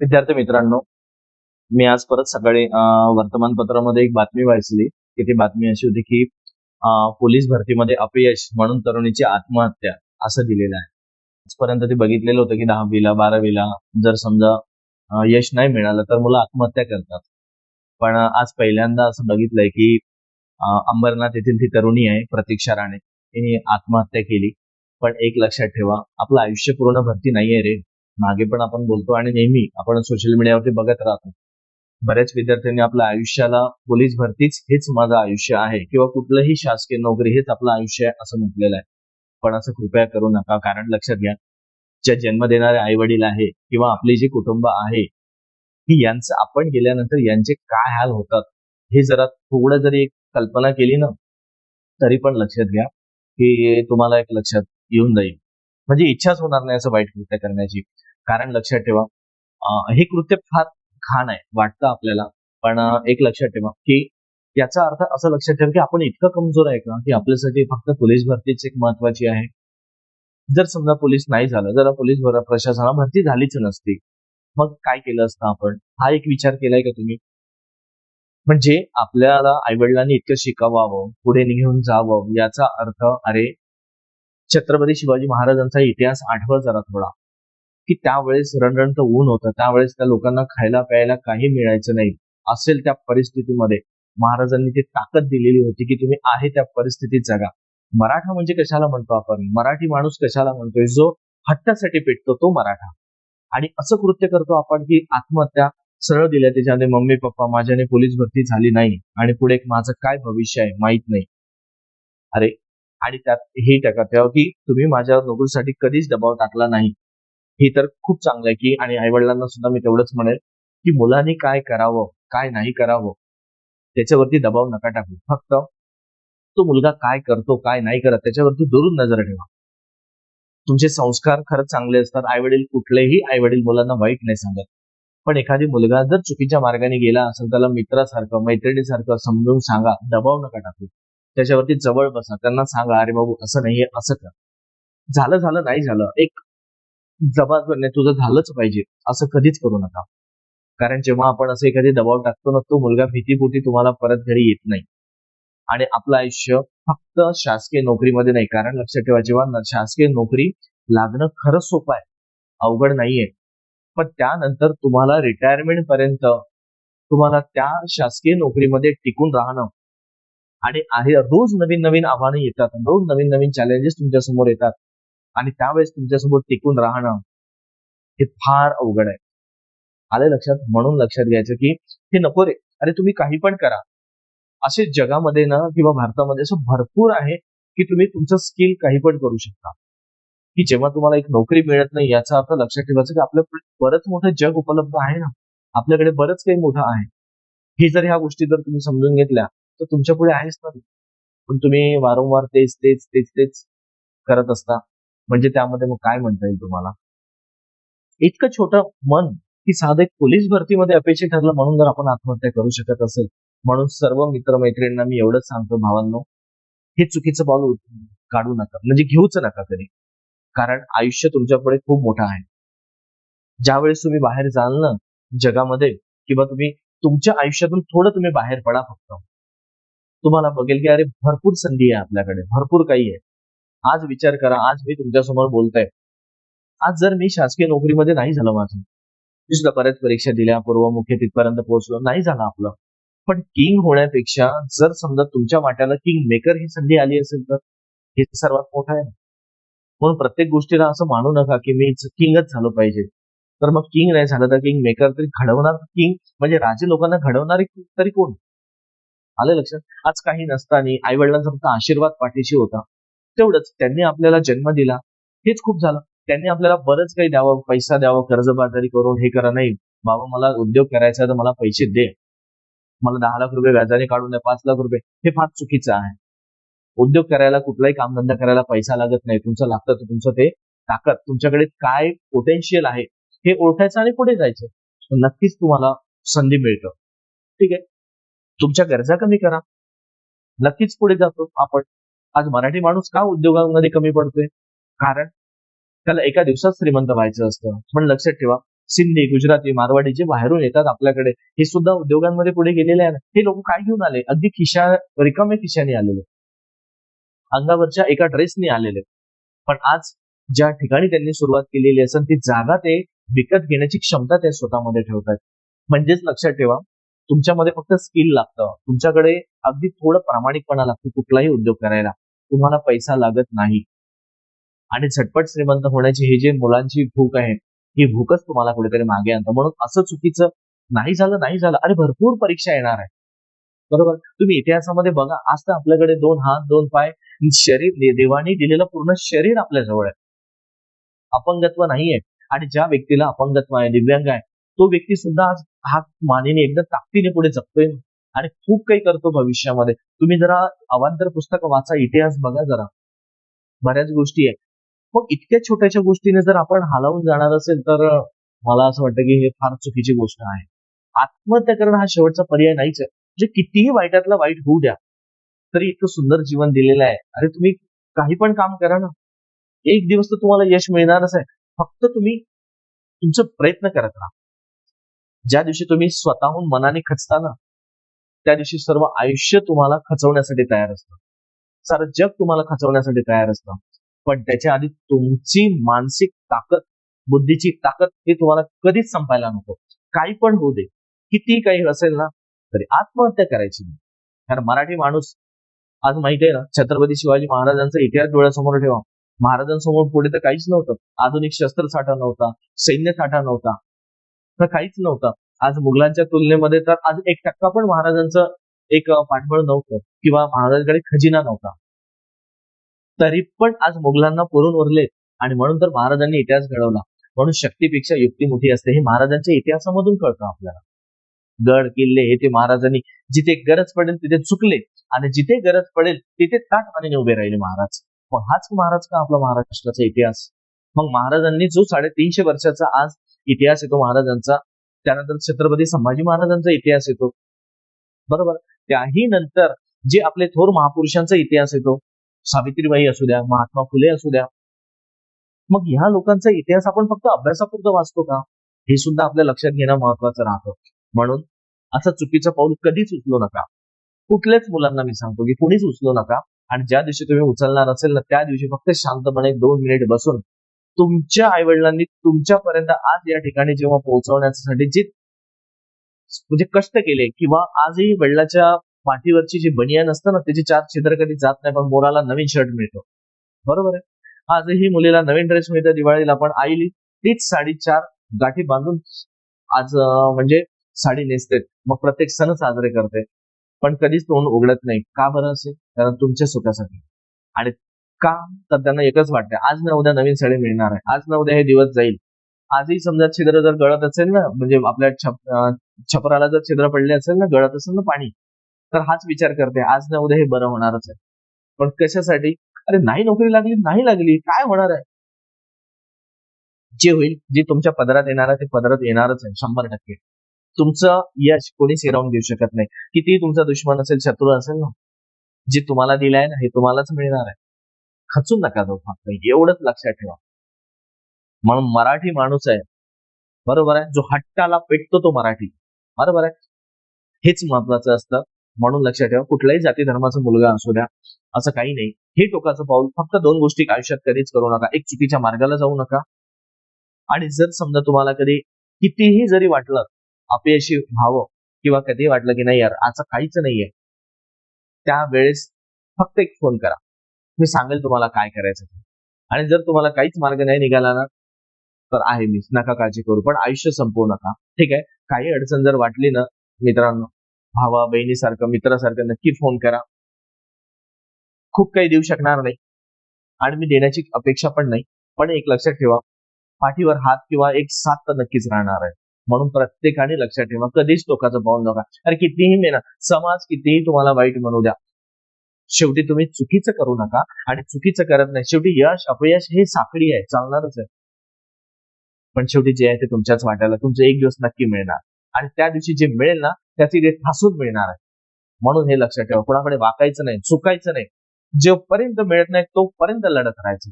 विद्यार्थी मित्रांनो, मी आज परत सकाळी वर्तमानपत्रामध्ये एक बातमी वाचली की ती बातमी अशी होती की पोलीस भरतीमध्ये अपयश म्हणून तरुणीची आत्महत्या असं दिलेलं आहे. आजपर्यंत ते बघितलेलं होतं की 10वीला 12वीला जर समजा यश नाही मिळालं तर मुलं आत्महत्या करतात. पण आज पहिल्यांदा असं बघितलंय की अंबरनाथ येथील ती तरुणी आहे प्रतीक्षा राणे, तिने आत्महत्या केली. पण एक लक्षात ठेवा, आपलं आयुष्य पूर्ण भरती नाहीये रे. मागे पण आपण बोलतो आणि नेहमी आपण सोशल मीडियावरती बघत राहतो. बऱ्याच विद्यार्थ्यांनी आपल्या आयुष्याला पोलीस भरतीच हेच माझं आयुष्य आहे किंवा कुठलंही शासकीय नोकरी हेच आपलं आयुष्य आहे असं म्हटलेलं आहे. पण असं कृपया करू नका, कारण लक्षात घ्या, ज्या जन्म देणारे आई वडील आहे किंवा आपली जी कुटुंब आहे की यांचं आपण गेल्यानंतर यांचे काय हाल होतात हे जरा थोडं जरी एक कल्पना केली ना, तरी पण लक्षात घ्या की तुम्हाला एक लक्षात येऊन जाईल. म्हणजे इच्छाच होणार नाही असं वाईट कृत्य करण्याची. कारण लक्षात ठेवा, हे कृत्य फार घाण आहे वाटतं आपल्याला. पण एक लक्षात ठेवा की याचा अर्थ असं लक्षात ठेवा की आपण इतकं कमजोर आहे का की आपल्यासाठी फक्त पोलीस भरतीच एक महत्वाची आहे. जर समजा पोलीस नाही झालं, जर पोलीस प्रशासनात भरती झालीच नसती, मग काय केलं असतं आपण? हा एक विचार केलाय का तुम्ही? म्हणजे आपल्याला आईवडिलांनी इतकं शिकवावं, पुढे घेऊन जावं, याचा अर्थ अरे, छत्रपती शिवाजी महाराजांचा इतिहास आठवा जरा थोडा, की त्यावेळेस रणरणचं ऊन होतं, त्यावेळेस त्या लोकांना खायला प्यायला काही मिळायचं नाही. असेल त्या परिस्थितीमध्ये महाराजांनी ती ताकद दिलेली होती की तुम्ही आहे त्या परिस्थितीत जगा. मराठा म्हणजे कशाला म्हणतो आपण? मराठी माणूस कशाला म्हणतोय? जो हट्टासाठी पेटतो तो मराठा. आणि असं कृत्य करतो आपण की आत्महत्या सरळ दिल्या त्याच्यामध्ये, मम्मी पप्पा माझ्याने पोलीस भरती झाली नाही आणि पुढे माझं काय भविष्य आहे माहित नाही. अरे, आणि त्यात हे टाका तेव्हा की तुम्ही माझ्या नोकरीसाठी कधीच दबाव टाकला नाही. हे तर खूप चांगलं आहे की, आणि आई वडिलांना सुद्धा मी तेवढंच म्हणेल की मुलांनी काय करावं काय नाही करावं त्याच्यावरती दबाव नका टाकू. फक्त तो मुलगा काय करतो काय नाही करत त्याच्यावरती दुरून नजर ठेवा. तुमचे संस्कार खरंच चांगले असतात. आई वडील कुठलेही आई वडील मुलांना वाईट नाही सांगत. पण एखादी मुलगा जर चुकीच्या मार्गाने गेला असेल, त्याला मित्रासारखं मैत्रिणीसारखं समजून सांगा, दबाव नका टाकू. त्याच्यावरती जवळ बसा, त्यांना सांगा, अरे बाबू असं नाहीये, असं कर. झालं झालं नाही झालं, एक जबाबदारी तुझं झालंच पाहिजे असं कधीच करू नका. कारण जेव्हा आपण असं एखादी दबाव टाकतो ना, तो मुलगा भीतीपोटी तुम्हाला परत घरी येत नाही. आणि आपलं आयुष्य फक्त शासकीय नोकरीमध्ये नाही, कारण लक्षात ठेवा, जेव्हा शासकीय नोकरी लागणं खरंच सोपं आहे, अवघड नाहीये. पण त्यानंतर तुम्हाला रिटायरमेंट पर्यंत तुम्हाला त्या शासकीय नोकरीमध्ये टिकून राहणं आणि आहे, रोज नवीन नवीन आव्हानं येतात, रोज नवीन नवीन चॅलेंजेस तुमच्या समोर येतात, आणि त्यावेळेस तुमच्यासमोर टिकून राहणं हे फार अवघड आहे. आलं लक्षात? म्हणून लक्षात घ्यायचं की हे नको रे, अरे तुम्ही काही पण करा. असे जगामध्ये ना किंवा भारतामध्ये असं भरपूर आहे की तुम्ही तुमचं स्किल काही पण करू शकता. की जेव्हा तुम्हाला एक नोकरी मिळत नाही याचा अर्थ लक्षात ठेवायचं की आपल्याकडे बरंच मोठं जग उपलब्ध आहे ना, आपल्याकडे बरंच काही मोठं आहे. हे जर ह्या गोष्टी जर तुम्ही समजून घेतल्या तर तुमच्या पुढे आहेच ना. पण तुम्ही वारंवार तेच तेच तेच तेच करत असता, म्हणजे त्यामध्ये मग काय म्हणता येईल तुम्हाला? इतकं छोटं मन की साधं एक पोलीस भरतीमध्ये अपयशी ठरलं म्हणून जर आपण आत्महत्या करू शकत असेल, म्हणून सर्व मित्रमैत्रिणींना मी एवढंच सांगतो, भावांनो, हे चुकीचं पाऊल काढू नका, म्हणजे घेऊच नका कधी. कारण आयुष्य तुमच्यापुढे खूप मोठं आहे. ज्यावेळेस तुम्ही बाहेर जाल ना जगामध्ये, किंवा तुम्ही तुमच्या आयुष्यातून थोडं तुम्ही बाहेर पडा फक्त, तुम्हाला बघेल की अरे भरपूर संधी आहे आपल्याकडे, भरपूर काही आहे. आज विचार करा, आज मी तुमच्यासमोर बोलतोय, आज जर मी शासकीय नोकरीमध्ये नाही झालं माझं, मी सुद्धा बऱ्याच परीक्षा दिल्या, पूर्वमुखी तिथपर्यंत पोहोचलो, नाही झालं आपलं, पण किंग होण्यापेक्षा जर समजा तुमच्या वाट्याला किंग मेकर ही संधी आली असेल तर हे सर्वात मोठं आहे. म्हणून प्रत्येक गोष्टीला असं मानू नका की मी किंगच झालो पाहिजे. तर मग किंग नाही झालं तर किंग मेकर तरी घडवणार, किंग म्हणजे राजे लोकांना घडवणारे तरी कोण? आलं लक्षात? आज काही नसताना आई वडिलांचा फक्त आशीर्वाद पाठीशी होता, तेवढंच. त्यांनी आपल्याला जन्म दिला, हेच खूप झालं. त्यांनी आपल्याला बरंच काही द्यावं, पैसा द्यावं, कर्जबाजारी करून हे करा, नाही बाबा मला उद्योग करायचा तर मला पैसे दे, मला 10 लाख रुपये व्याजाने काढून द्या, 5 लाख रुपये, हे फार चुकीचं आहे. उद्योग करायला, कुठलाही कामधंदा करायला पैसा लागत नाही. तुमचं लागतं तर तुमचं ते ताकद, तुमच्याकडे काय पोटेन्शियल आहे हे ओळखायचं आणि पुढे जायचं. नक्कीच तुम्हाला संधी मिळतं. ठीक आहे, तुमच्या गरजा कमी करा, नक्कीच पुढे जातो आपण. आज मराठी माणूस का उद्योगांमध्ये कमी पडतोय? कारण त्याला एका दिवसात श्रीमंत व्हायचं असतं. पण लक्षात ठेवा, सिंधी, गुजराती, मारवाडी जे बाहेरून येतात आपल्याकडे, हे सुद्धा उद्योगांमध्ये पुढे गेलेले आहे. हे लोक काय घेऊन आले? अगदी रिकाम्या खिशाने आलेले, अंगावरच्या एका ड्रेसने आलेले. पण आज ज्या ठिकाणी त्यांनी सुरुवात केलेली असेल ती जागा ते विकत घेण्याची क्षमता ते स्वतःमध्ये ठेवतात. म्हणजेच लक्षात ठेवा, तुमच्यामध्ये फक्त स्किल लागतं, तुमच्याकडे अगदी थोडं प्रामाणिकपणा लागतो कुठलाही उद्योग करायला. तुम्हाला पैसा लागत नाही. आणि झटपट श्रीमंत होण्याची ही जी मुलांची भूक आहे, ही भूकच तुम्हाला कुठेतरी मागे आणतं. म्हणून असं चुकीचं नाही झालं, अरे भरपूर परीक्षा येणार आहे. बरोबर. तुम्ही इतिहासामध्ये बघा, आज तर आपल्याकडे 2 हात 2 पाय, शरीर, देवाने दिलेलं पूर्ण शरीर आपल्या जवळ आहे. अपंगत्व नाहीये. आणि ज्या व्यक्तीला अपंगत्व आहे, दिव्यांग आहे, तो व्यक्ती सुद्धा आज हात मानेने एकदम ताकदीने पुढे जगतोय आणि खूप काही करतो भविष्यामध्ये. तुम्ही जरा अवांतर पुस्तकं वाचा, इतिहास बघा जरा, बऱ्याच गोष्टी आहेत. मग इतक्या छोट्याशा गोष्टीने जर आपण हालावून जाणार असेल तर मला असं वाटतं की हे फार चुकीची गोष्ट आहे. आत्महत्या करणं हा शेवटचा पर्याय नाहीच आहे. म्हणजे कितीही वाईटातला वाईट होऊ द्या, तरी इतकं सुंदर जीवन दिलेलं आहे. अरे तुम्ही काही पण काम करा ना, एक दिवस तर तुम्हाला यश मिळणारच आहे. फक्त तुम्ही तुमचे प्रयत्न करत राहा. ज्या दिवशी तुम्ही स्वतःहून मनाने खचता ना, त्या दिवशी सर्व आयुष्य तुम्हाला खचवण्यासाठी तयार असतं. सारं जग तुम्हाला खचवण्यासाठी तयार असतं. पण त्याच्या आधी तुमची मानसिक ताकद, बुद्धीची ताकद हे तुम्हाला कधीच संपायला नको. काही पण होऊ दे, किती काही असेल ना, तरी आत्महत्या करायची नाही. कारण मराठी माणूस आज माहिती आहे ना, छत्रपती शिवाजी महाराजांचा इतिहास डोळ्यासमोर ठेवा. महाराजांसमोर पुढे तर काहीच नव्हतं. आधुनिक शस्त्रसाठा नव्हता, सैन्य साठा नव्हता, तर काहीच नव्हतं. आज मुघलांच्या तुलनेमध्ये तर आज 1% पण महाराजांचं एक पाठबळ नव्हतं किंवा महाराजांकडे खजिना नव्हता. तरी पण आज मुघलांना पुरून उरले आणि म्हणून तर महाराजांनी इतिहास घडवला. म्हणून शक्तीपेक्षा युक्ती मोठी असते हे महाराजांच्या इतिहासामधून कळतं आपल्याला. गड किल्ले हे ते महाराजांनी जिथे गरज पडेल तिथे चुकले आणि जिथे गरज पडेल तिथे ताठमानेने उभे राहिले महाराज. मग हाच महाराज का आपला महाराष्ट्राचा इतिहास. मग महाराजांनी जो 350 वर्षाचा आज इतिहास येतो महाराजांचा, त्यानंतर छत्रपती संभाजी महाराजांचा इतिहास येतो, बरोबर. त्याही नंतर जे आपले थोर महापुरुषांचा इतिहास येतो, सावित्रीबाई असू द्या, महात्मा फुले असू द्या. मग ह्या लोकांचा इतिहास आपण फक्त अभ्यासापुरतं वाचतो का, हे सुद्धा आपल्या लक्षात घेणं महत्वाचं राहतं. म्हणून असं चुकीचं पाऊल कधीच उचलू नका. कुठल्याच मुलांना मी सांगतो की कुणीच उचलू नका. आणि ज्या दिवशी तुम्ही उचलणार असेल ना, त्या दिवशी फक्त शांतपणे 2 मिनिट बसून तुमच्या आईवडिलांनी तुमच्यापर्यंत आज या ठिकाणी जेव्हा पोहोचवण्यासाठी जे म्हणजे कष्ट केले, किंवा आजही वडिलाच्या पाठीवरची जी बनियान असतं ना, त्याची 4 छिद्र कधी जात नाही, पण मोराला नवीन शर्ट मिळतो, बरोबर आहे. आजही मुलीला नवीन ड्रेस मिळतो दिवाळीला, पण आईली तीच साडी 4 गाठी बांधून आज म्हणजे साडी नेसते, मग प्रत्येक सण साजरे करते, पण कधीच तोंड उघडत नाही. का बरं असेल? कारण तुमच्या सुखासाठी. आणि का तर त्यांना एकच वाटतं, आज ना उद्या नवीन साडी मिळणार आहे, आज ना उद्या हे दिवस जाईल. आजही समजा छिद्र जर गळत असेल ना, म्हणजे आपल्या छपराला जर छिद्र पडले असेल ना, गळत असेल ना पाणी, तर हाच विचार करते आज ना उद्या हे बरं होणारच आहे. पण कशासाठी? अरे नाही नोकरी लागली, नाही लागली, काय होणार आहे? जे होईल, जे तुमच्या पदरात येणार आहे ते पदरात येणारच आहे 100%. तुमचं यश कोणीच हिरावून घेऊ शकत नाही. कितीही तुमचा दुश्मन असेल, शत्रू असेल ना, जे तुम्हाला दिलंय ना हे तुम्हालाच मिळणार आहे. खचून नका जाऊ, फक्त एवढंच लक्षात ठेवा. म्हणून मराठी माणूस आहे, बरोबर आहे, जो हट्टाला पेटतो तो मराठी, बरोबर आहे. हेच महत्वाचं असतं. म्हणून लक्षात ठेवा, कुठल्याही जाती धर्माचा मुलगा असू द्या, असं काही नाही. हे टोकाचं पाऊल. फक्त 2 गोष्टी आयुष्यात कधीच करू नका. एक, चुकीच्या मार्गाला जाऊ नका. आणि जर समजा तुम्हाला कधी कितीही जरी वाटलं अपयशी व्हावं, किंवा कधी वाटलं की नाही यार असं काहीच नाहीये, त्यावेळेस फक्त एक फोन करा, मी सांगेल तुम्हाला काय करायचं. आणि जर तुम्हाला काहीच मार्ग नाही निघाला ना, तर आहे मी, नका काळजी करू, पण आयुष्य संपवू नका. ठीक आहे. काही अडचण जर वाटली ना मित्रांनो, भावा बहिणीसारखं, मित्रासारखं नक्की फोन करा. खूप काही देऊ शकणार नाही आणि मी देण्याची अपेक्षा पण नाही, पण एक लक्षात ठेवा, पाठीवर हात किंवा एक साथ तर नक्कीच राहणार आहे. म्हणून प्रत्येकाने लक्षात ठेवा, कधीच टोकाचं पाऊल नका. अरे कितीही मेहनत, समाज कितीही तुम्हाला वाईट म्हणू द्या, शेवटी तुम्ही चुकीचं करू नका आणि चुकीचं करत नाही. शेवटी यश अपयश हे साखळी आहे, चालणारच आहे. पण शेवटी जे आहे ते तुमच्याच वाट्याला तुमचं एक दिवस नक्की मिळणार, आणि त्या दिवशी जे मिळेल ना त्याची ते ठासून मिळणार आहे. म्हणून हे लक्षात ठेवा, कोणाकडे वाकायचं नाही, चुकायचं नाही. जोपर्यंत मिळत नाही तोपर्यंत लढत राहायचं.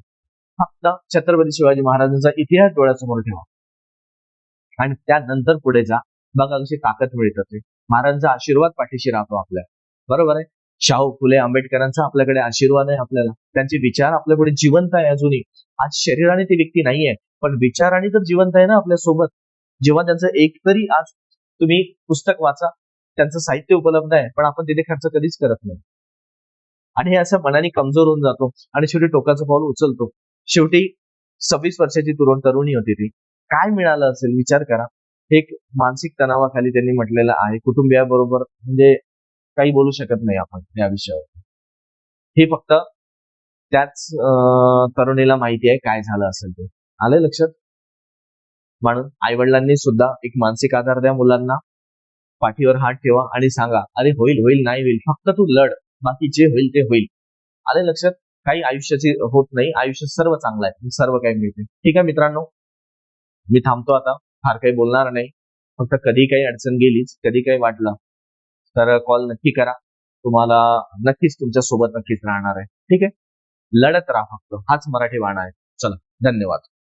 फक्त छत्रपती शिवाजी महाराजांचा इतिहास डोळ्यासमोर ठेवा. आणि त्यानंतर पुढे जा. बघा कशी ताकद मिळत ते. महाराजांचा आशीर्वाद पाठीशी राहतो आपल्या. बरोबर आहे. शाहू फुले आंबेडकरांचा आपल्याकडे आशीर्वाद आहे आपल्याला. त्यांचे विचार आपल्यापुढे जिवंत आहे अजूनही. आज शरीराने ती व्यक्ती नाहीये, पण विचाराने तर जिवंत आहे ना आपल्या सोबत. जेव्हा त्यांचं एकतरी आज तुम्ही पुस्तक वाचा, त्यांचं साहित्य उपलब्ध आहे, पण आपण तिथे खर्च कधीच करत नाही. आणि हे असं मनाने कमजोर होऊन जातो आणि शेवटी टोकाचं पाऊल उचलतो. शेवटी 26 वर्षाची तरुणी होती ती. काय मिळालं असेल विचार करा. एक मानसिक तणावाखाली त्यांनी म्हटलेलं आहे. कुटुंबियाबरोबर म्हणजे काही बोलू शकत नाही आपण या विषयावर. हे फक्त त्याच तरुणीला माहिती आहे काय झालं असेल ते. आलं लक्षात? म्हणून आई वडिलांनी सुद्धा एक मानसिक आधार द्या मुलांना. पाठीवर हात ठेवा आणि सांगा, अरे होईल होईल नाही होईल, फक्त तू लढ, बाकी जे होईल ते होईल. आले लक्षात? काही आयुष्याची होत नाही. आयुष्य सर्व चांगलं आहे, सर्व काही मिळते. ठीक आहे मित्रांनो, मी थांबतो आता. फार काही बोलणार नाही. फक्त कधी काही अडचण गेलीच, कधी काही वाटलं तर कॉल नक्की करा. तुम्हाला नक्कीच तुमच्या सोबत नक्कीच राहणार आहे. ठीक आहे. लढत राहा फक्त. हाच मराठी बाणा आहे. चला, धन्यवाद.